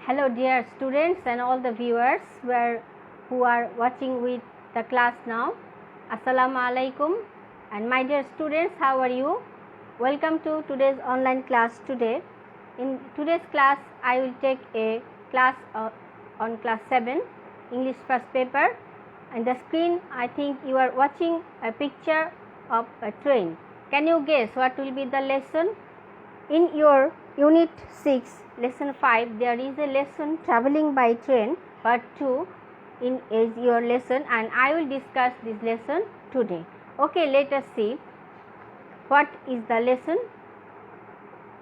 Hello dear students and all the viewers who are watching with the class now. Assalamu alaikum, and my dear students, how are you? Welcome to today's online class today. In today's class I will take a class on class 7 English first paper. On the screen I think you are watching a picture of a train. Can you guess what will be the lesson? In your unit 6 lesson 5 there is a lesson traveling by train part 2 in is your lesson, and I will discuss this lesson today. Okay, let us see what is the lesson.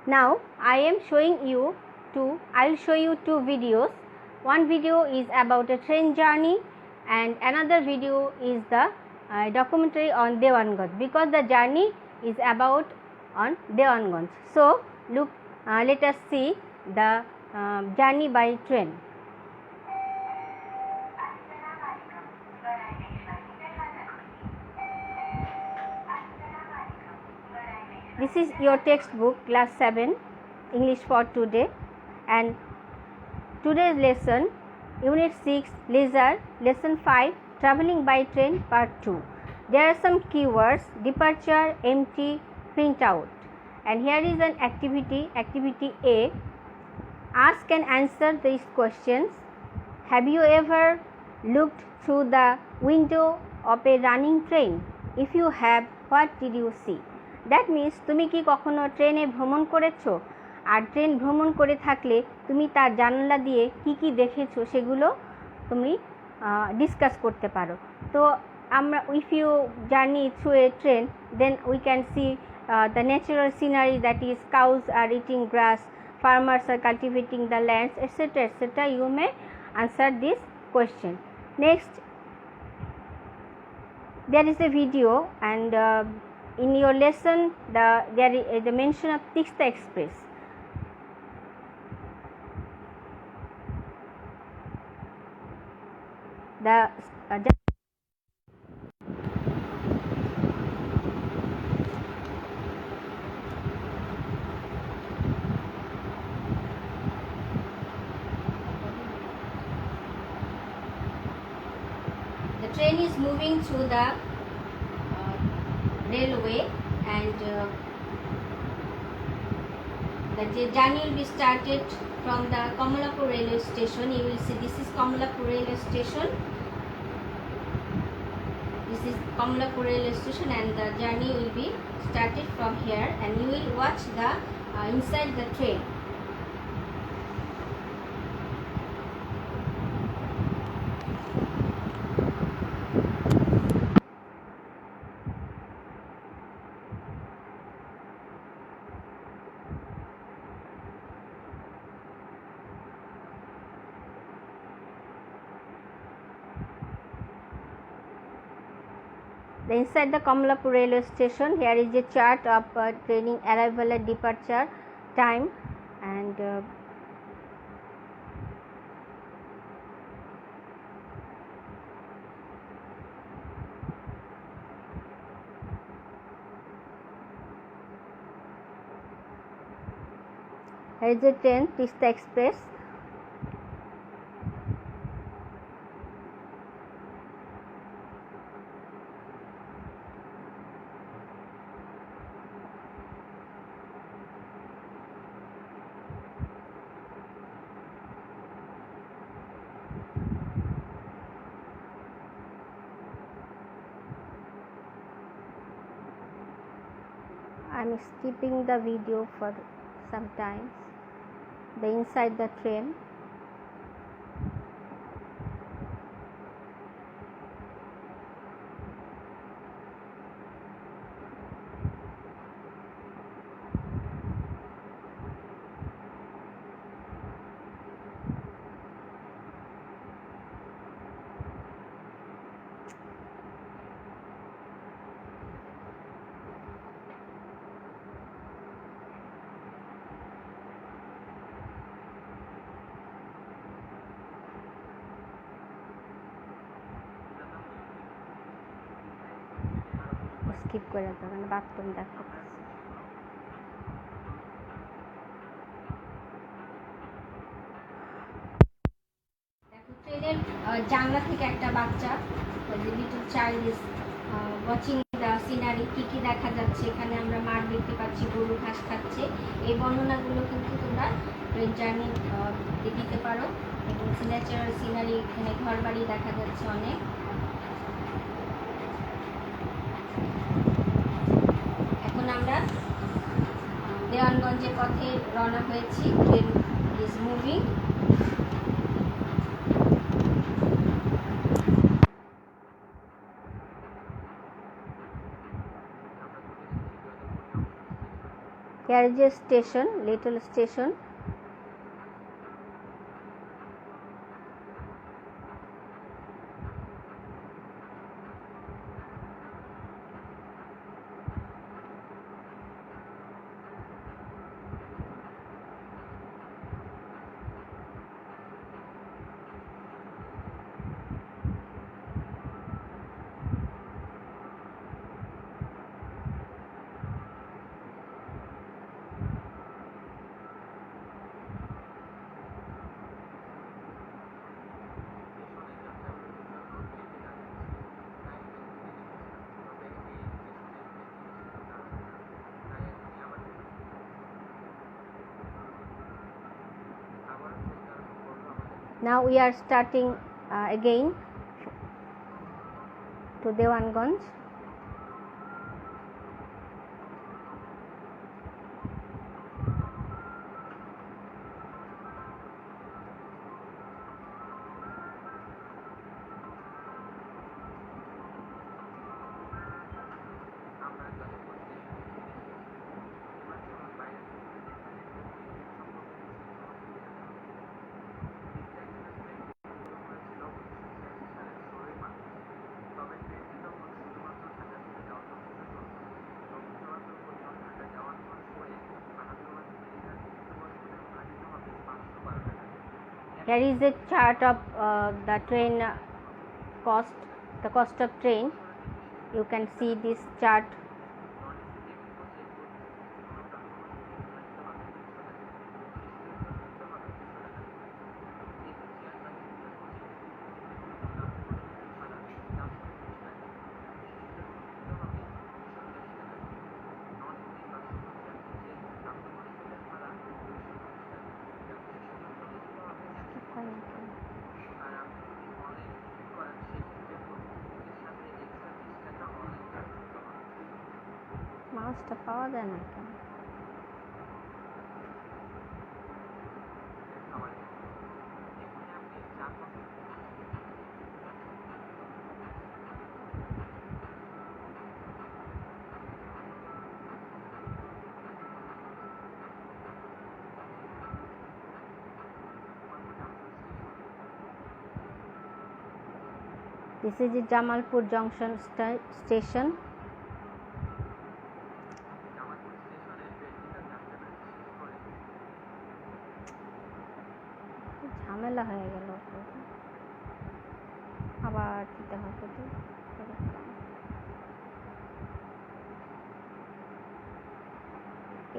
Now I will show you two videos. One video is about a train journey and another video is the documentary on Devanganj, because the journey is about on Devanganj. So look, let us see the journey by train. This is your textbook class 7 English for today, and today's lesson unit 6 leisure lesson 5 traveling by train part 2. There are some keywords: departure, empty, print out. And here is an activity A. Ask and answer these questions. Have you ever looked through the window of a running train? If you have, what did you see? That means তুমি কি কখনো ট্রেনে ভ্রমণ করেছো? আর train ভ্রমণ করে থাকলে তুমি তার জানালা দিয়ে কি কি দেখেছো সেগুলো তুমি ডিসকাস করতে পারো। তো আমরা if you journey through a train, then we can see the natural scenery, that is cows are eating grass, farmers are cultivating the lands, etc. etc. You may answer this question. Next, there is a video, and in your lesson there is the mention of Teesta Express. The train is moving through the railway, and the journey will be started from the Kamalapur railway station. You will see this is Kamalapur railway station. This is Kamalapur railway station, and the journey will be started from here, and you will watch the inside the train. Inside the Kamalapur railway station, here is a chart of training arrival and departure time, and here is a train, Teesta Express. I am skipping the video for sometimes. The inside the train. Skip করে দাও, কারণ bathroom দেখো। জানলা থেকে একটা বাচ্চা little child is watching the scenery, কী কী দেখা যাচ্ছে এখানে আমরা মাঠ দেখতে পাচ্ছি, গরু ঘাস খাচ্ছে। এই বর্ণনাগুলো কিন্তু তোমরা ট্রেন জার্নি দিতে পারো। এবং ন্যাচারাল সিনারি, এখানে ঘর বাড়ি দেখা যাচ্ছে অনেক। এখন আমরা দেওয়ানগঞ্জের পথে রওনা হয়েছি। Train is moving. Here is a station, little station. Now we are starting again to Dewanganj. Here is a chart of the train cost, the cost of train. You can see this chart. মাছটা পাওয়া যায় না কেন? This is the Jamalpur Junction station. ঝামেলা হয়ে গেল, আবার দিতে হবে।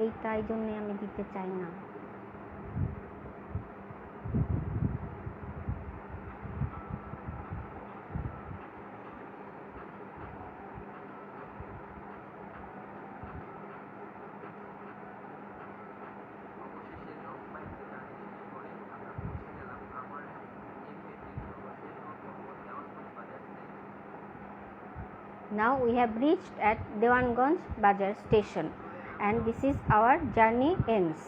এইটাই জন্যে আমি দিতে চাই না। Now we have reached at Dewanganj Bazar station and this is our journey ends.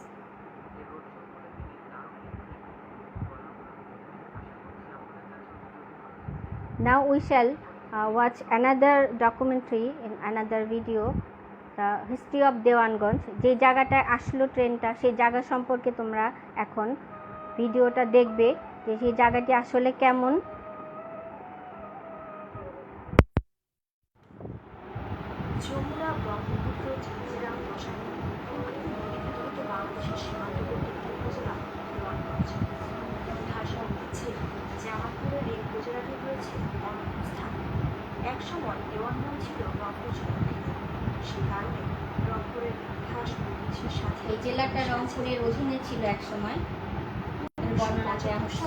Now we shall watch another documentary in another video, the history of Dewanganj. যে জায়গাটায় আসলো ট্রেনটা সেই জায়গা সম্পর্কে তোমরা এখন ভিডিওটা দেখবে যে সেই জায়গাটি আসলে কেমন। যমুনা ব্রহ্মপুত্র ঝিঝিরাম বসানো নিকটবর্তী বাংলাদেশের সীমান্তবর্তী উপজেলা দেওয়ানগঞ্জ। ইতিহাসের মিছে জামালপুরের এই উপজেলাটি রয়েছে অনন্য স্থান। একসময় দেওয়ানগঞ্জ ছিল রংপুর জেলার কেন্দ্র। সে কারণে রংপুরের ইতিহাস ঐতিহ্যের সাথে এই জেলাটা রংপুরের অধীনে ছিল একসময়। বর্ণনা দেওয়া হচ্ছে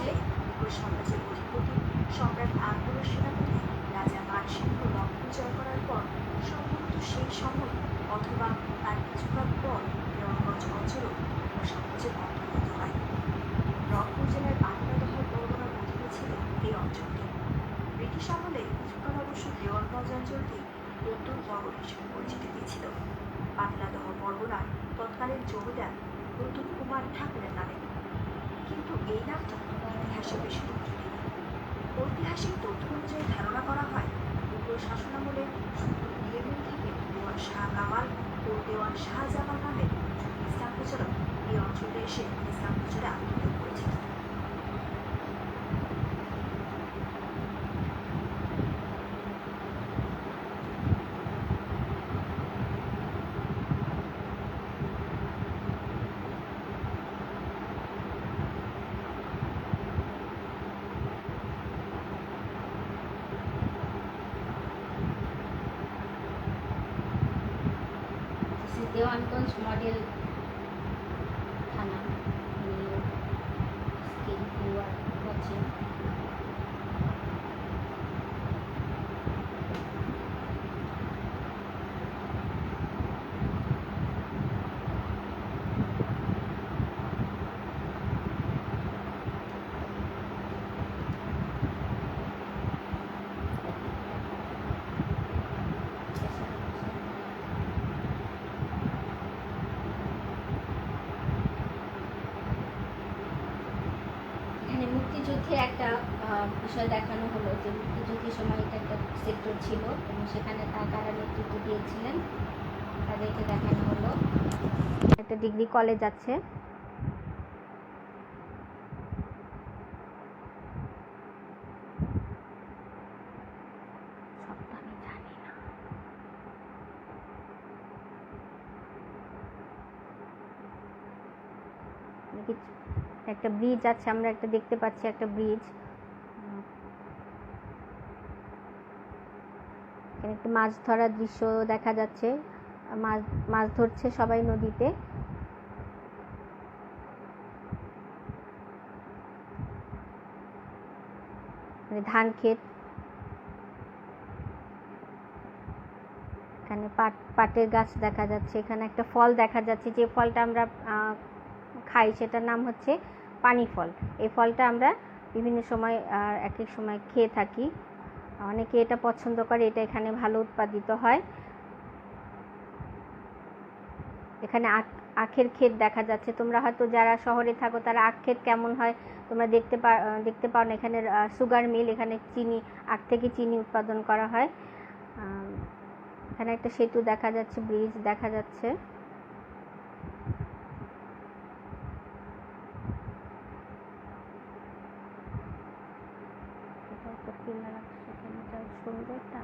মুঘল সাম্রাজ্যের অধিপতি সম্রাট আকবরের সেনাপতি রাজা মানসিংহ লক্ষ্মণ জয় করার পর সম্ভবত সেই সময় অথবা তার কিছুকাল পর দেওয়ানগঞ্জ অঞ্চলও মুঘল সাম্রাজ্যের অন্তর্গত হয়। রংপুর জেলার পাতলাদহ পরগনার অধীনে ছিল এই অঞ্চলটি। ব্রিটিশ আমলে কিছুকাল অবশ্য দেওয়ানগঞ্জ অঞ্চলটি নতুন পরগনা হিসেবে পরিচিতি পেয়েছিল পাতলাদহ পরগনার তৎকালীন জমিদার নতুন কুমার ঠাকুরের নামে, কিন্তু এই নামটা ইতিহাসে বেশি দূর নেই। ঐতিহাসিক তথ্য অনুযায়ী ধারণা করা হয় মুঘল শাসনামলে ইয়েমেন থেকে দেওয়ান শাহ কামাল ও দেওয়ান শাহজামাল নামে ইসলাম প্রচারক এই অঞ্চলে এসে ইসলাম প্রচারে আত্মনিয়োগ করেছিল। দেওয়ানগঞ্জ মডেল থানা watching. মুক্তিযুদ্ধের একটা বিষয় দেখানো হলো যে মুক্তিযুদ্ধের সময় এটা একটা সেক্টর ছিল এবং সেখানে কারা নেতৃত্ব দিয়েছিলেন তাদেরকে দেখানো হলো। একটা ডিগ্রি কলেজ আছে, একটা ব্রিজ আছে, আমরা একটা দেখতে পাচ্ছি একটা ব্রিজ। এখানে একটা মাছ ধরার দৃশ্য দেখা যাচ্ছে, মাছ ধরছে সবাই নদীতে। ধান ক্ষেত, এখানে পাটের গাছ দেখা যাচ্ছে। এখানে একটা ফল দেখা যাচ্ছে, যে ফলটা আমরা খাই সেটার নাম হচ্ছে পানি ফল। এই ফলটা আমরা বিভিন্ন সময় এক এক সময় খেয়ে থাকি, অনেকে এটা পছন্দ করে, এটা এখানে ভালো উৎপাদিত হয়। এখানে আখের ক্ষেত দেখা যাচ্ছে। তোমরা হয়তো যারা শহরে থাকো তারা আখ ক্ষেত কেমন হয় তোমরা দেখতে পাও না। এখানে সুগার মিল, এখানে চিনি, আখ থেকে চিনি উৎপাদন করা হয়। এখানে একটা সেতু দেখা যাচ্ছে, ব্রিজ দেখা যাচ্ছে। সুন্দরটা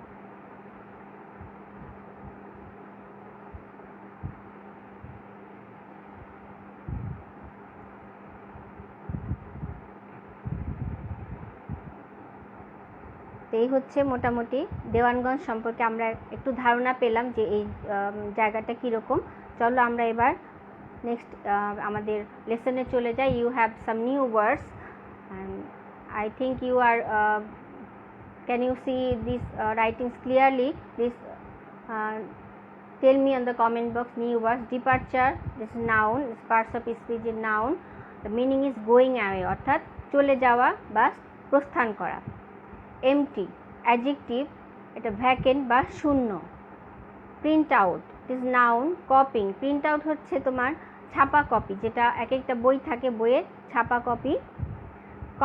এই হচ্ছে মোটামুটি দেওয়ানগঞ্জ সম্পর্কে আমরা একটু ধারণা পেলাম যে এই জায়গাটা কীরকম। চলো আমরা এবার নেক্সট আমাদের লেসনে চলে যাই। You have some new words and I think you are can you see these writings clearly? Please tell me on the comment box. New words: departure, this is noun, is parts of speech is noun. The meaning is going away, অর্থাৎ চলে যাওয়া বা প্রস্থান করা। empty, adjective, এটা vacant বা শূন্য। print out, it is noun, copying, print out হচ্ছে তোমার ছাপা কপি, যেটা এক একটা বই থাকে, বইয়ের ছাপা copy.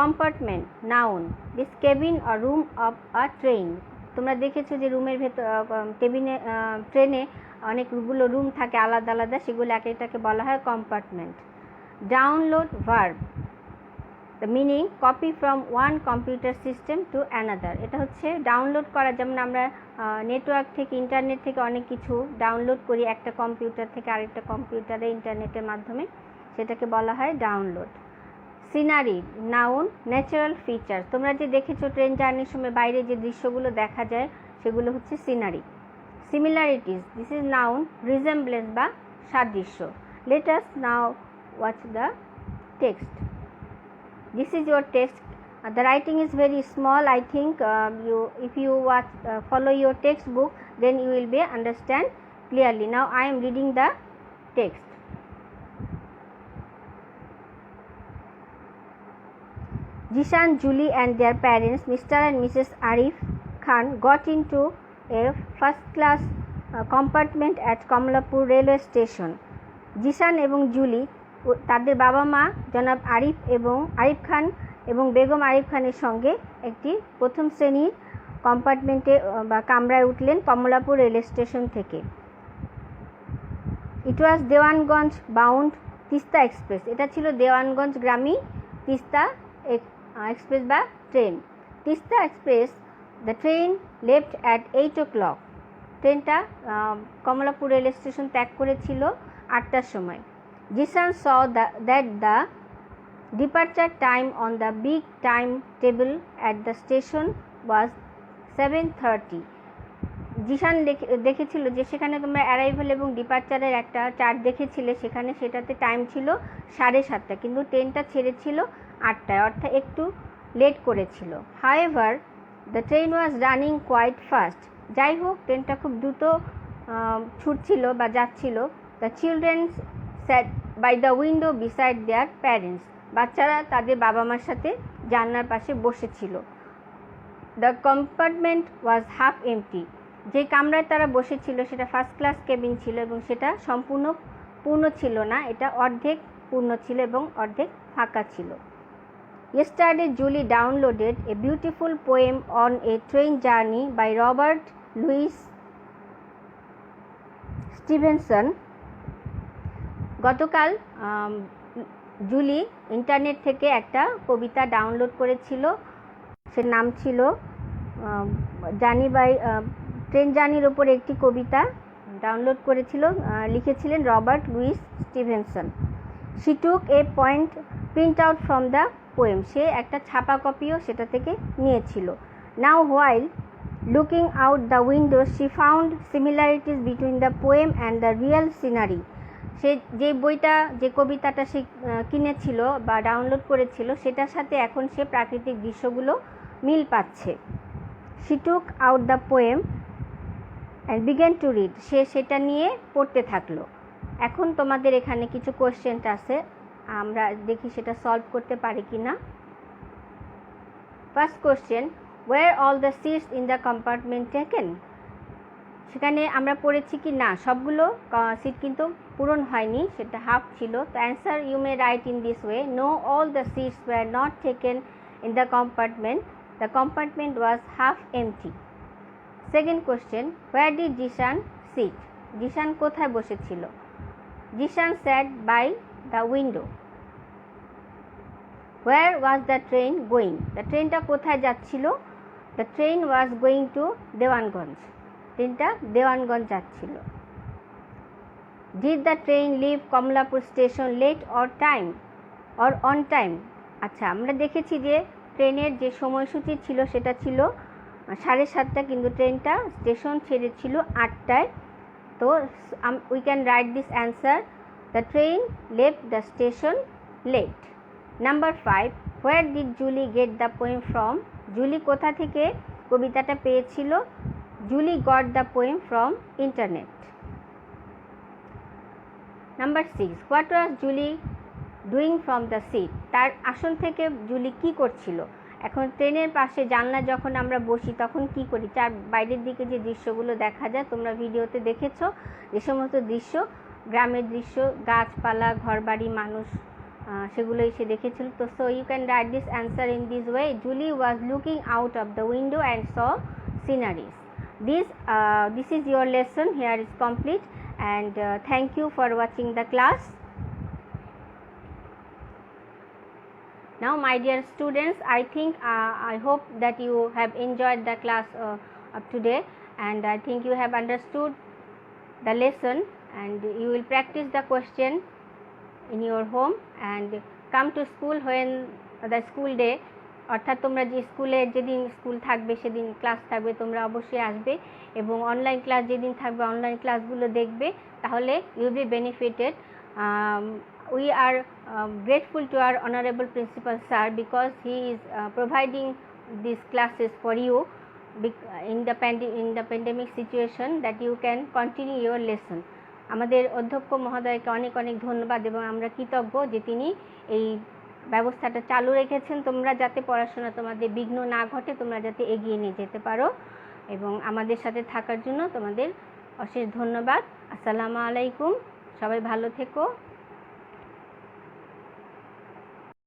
compartment, noun, this cabin or room of a train, তোমরা দেখেছো যে রুমের ভেতর কেবিনে ট্রেনে অনেকগুলো রুম থাকে আলাদা আলাদা, সেগুলো এক একটাকে বলা হয় compartment. Download, verb, the meaning copy from one computer system to another, এটা হচ্ছে ডাউনলোড করা। যেমন আমরা নেটওয়ার্ক থেকে, ইন্টারনেট থেকে অনেক কিছু ডাউনলোড করি একটা কম্পিউটার থেকে আরেকটা কম্পিউটারে ইন্টারনেটের মাধ্যমে, সেটাকে বলা হয় download. Scenery, noun, natural feature, তোমরা যে দেখেছো ট্রেন জার্নির সময় বাইরে যে দৃশ্যগুলো দেখা যায় সেগুলো হচ্ছে scenery. Similarities, this is noun, resemblance বা সাদৃশ্য। Let us now watch the text. This is your text The writing is very small. I think if you follow your textbook, then you will be understand clearly. Now I am reading the text. Jishan, Julie and their parents, Mr. and Mrs. Arif Khan, got into a first-class compartment at Kamalapur railway station. Jishan এবং Julie তাদের বাবা মা জনাব আরিফ খান এবং বেগম আরিফ খানের সঙ্গে একটি প্রথম শ্রেণীর কম্পার্টমেন্টে বা কামরায় উঠলেন কমলাপুর রেলওয়ে স্টেশন থেকে। ইট ওয়াজ দেওয়ানগঞ্জ বাউন্ড তিস্তা এক্সপ্রেস। এটা ছিল দেওয়ানগঞ্জগামী তিস্তা এক্সপ্রেস বা train. Teesta express, the train left at 8 o'clock। ট্রেনটা কমলাপুর রেলওয়ে স্টেশন ত্যাগ করেছিল 8টার সময়। Jisan saw that the departure time on the big time table at the station was 7:30. Jisan দেখেছিল যে সেখানে তোমরা অ্যারাইভাল এবং ডিপারচারের একটা চার্ট দেখেছিলে, সেখানে সেটাতে টাইম ছিল 7:30, কিন্তু ট্রেনটা ছেড়েছিল 8টায়, অর্থাৎ একটু লেট করেছিল। However the train was running quite fast. যাই হোক, ট্রেনটা খুব দ্রুত ছুটছিল বা যাচ্ছিল। The children's sat by the window beside their parents. বাচ্চারা তাদের বাবা মার সাথে জানলার পাশে বসেছিল। The compartment was half empty. যে কামরায় তারা বসেছিল সেটা ফার্স্ট ক্লাস কেবিন ছিল এবং সেটা সম্পূর্ণ পূর্ণ ছিল না, এটা অর্ধেক পূর্ণ ছিল এবং অর্ধেক ফাঁকা ছিল। Yesterday, Julie downloaded a beautiful poem on a train journey by Robert Louis Stevenson. গতকাল জুলি ইন্টারনেট থেকে একটা কবিতা ডাউনলোড করেছিল, সে নাম ছিল ট্রেন জার্নির ওপর একটি কবিতা ডাউনলোড করেছিল, লিখেছিলেন Robert Louis Stevenson. She took a print out from the poem. সে একটা ছাপা কপিও সেটা থেকে নিয়েছিল। Now while looking out the window, she found similarities between the poem and the real scenery. সে যে কবিতাটা সে কিনেছিল বা ডাউনলোড করেছিল সেটার সাথে এখন সে প্রাকৃতিক দৃশ্যগুলো মিল পাচ্ছে। She took out the poem and began to read. সে সেটা নিয়ে পড়তে থাকলো। এখন তোমাদের এখানে কিছু কোয়েশ্চেন আছে, আমরা দেখি সেটা সলভ করতে পারি কিনা। First question, were all the seats in the compartment taken? সেখানে আমরা পড়েছি কি না সবগুলো সিট কিন্তু পূরণ হয়নি, সেটা হাফ ছিল। তো answer you may write in this way, no all the seats were not taken in the compartment was half empty. Second question, where did Jisan sit? Jisan কোথায় বসেছিল? Jisan sat by the window. Where was the train going? The ট্রেনটা কোথায় যাচ্ছিল? The train was going to Dewanganj. ট্রেনটা দেওয়ানগঞ্জ যাচ্ছিল। Did the train leave Kamalapur station late or on time? আচ্ছা, আমরা দেখেছি যে ট্রেনের যে সময়সূচি ছিল সেটা ছিল 7:30, কিন্তু ট্রেনটা স্টেশন ছেড়েছিল 8টায়। তো we can write this answer, the train left the station late. Number 5, where did Julie get the poem from? Julie কোথা থেকে কবিতাটা পেয়েছিল? Julie got the poem from internet. Number 6, what was Julie doing from the seat? তার আসন থেকে Julie কি করছিল? এখন ট্রেনের পাশে জানলা যখন আমরা বসি তখন কি করি? তার বাইরের দিকে যে দৃশ্যগুলো দেখা যায়, তোমরা ভিডিওতে দেখেছো যে সমস্ত দৃশ্য, গ্রামের দৃশ্য, গাছপালা, ঘরবাড়ি, মানুষ, সেগুলোই সে দেখেছিল। তো so you can write this answer in this way, Julie was looking out of the window and saw sceneries. This is your lesson here is complete, and thank you for watching the class. Now my dear students, I hope that you have enjoyed the class of today, and I think you have understood the lesson, and you will practice the question in your home and come to school when the school day, অর্থাৎ তোমরা যে স্কুলের যেদিন school থাকবে সেদিন class থাকবে, তোমরা অবশ্যই আসবে এবং অনলাইন ক্লাস যেদিন থাকবে অনলাইন ক্লাসগুলো দেখবে, তাহলে you be benefited we are grateful to our honorable principal sir because he is providing these classes for you in the pandemic situation that you can continue your lesson. আমাদের অধ্যক্ষ মহোদয়কে অনেক অনেক ধন্যবাদ এবং আমরা কৃতজ্ঞ যে তিনি এই ব্যবস্থাটা চালু রেখেছেন তোমরা যাতে পড়াশোনা তোমাদের বিঘ্ন না ঘটে, তোমরা যাতে এগিয়ে নিয়ে যেতে পারো, এবং আমাদের সাথে থাকার জন্য তোমাদের অশেষ ধন্যবাদ। আসসালামু আলাইকুম, সবাই ভালো থেকো।